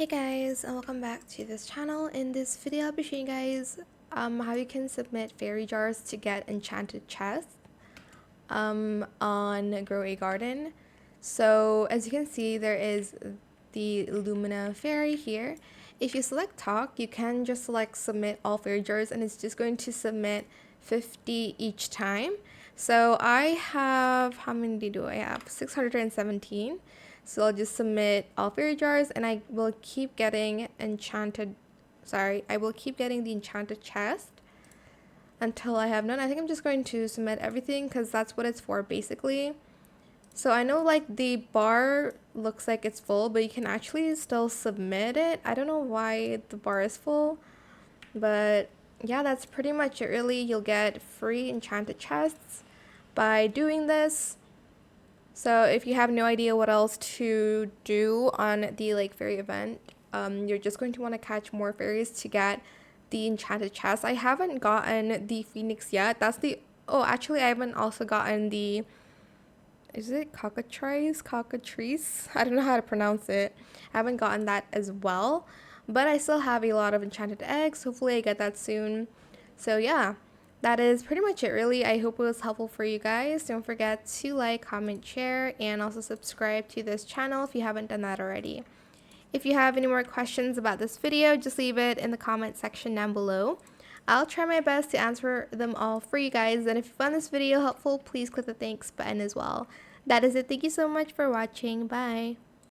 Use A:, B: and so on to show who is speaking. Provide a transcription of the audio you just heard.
A: Hey guys, and welcome back to this channel. In this video I'll be showing you guys how you can submit fairy jars to get enchanted chests on Grow a Garden. So as you can see, there is the Lumina fairy here. If you select talk, you can just select submit all fairy jars and it's just going to submit 50 each time. So I have, how many do I have? 617. So I'll just submit all fairy jars and I will keep getting I will keep getting the enchanted chest until I have none. I think I'm just going to submit everything because that's what it's for basically. So I know like the bar looks like it's full, but you can actually still submit it. I don't know why the bar is full, but yeah, that's pretty much it really. You'll get free enchanted chests by doing this. So if you have no idea what else to do on the like fairy event, you're just going to want to catch more fairies to get the enchanted chest. I haven't gotten the phoenix yet. Actually I haven't also gotten the, is it cockatrice? I don't know how to pronounce it. I haven't gotten that as well, but I still have a lot of enchanted eggs. Hopefully I get that soon. So yeah, that is pretty much it really. I hope it was helpful for you guys. Don't forget to like, comment, share, and also subscribe to this channel if you haven't done that already. If you have any more questions about this video, just leave it in the comment section down below. I'll try my best to answer them all for you guys, and if you found this video helpful, please click the thanks button as well. That is it. Thank you so much for watching. Bye.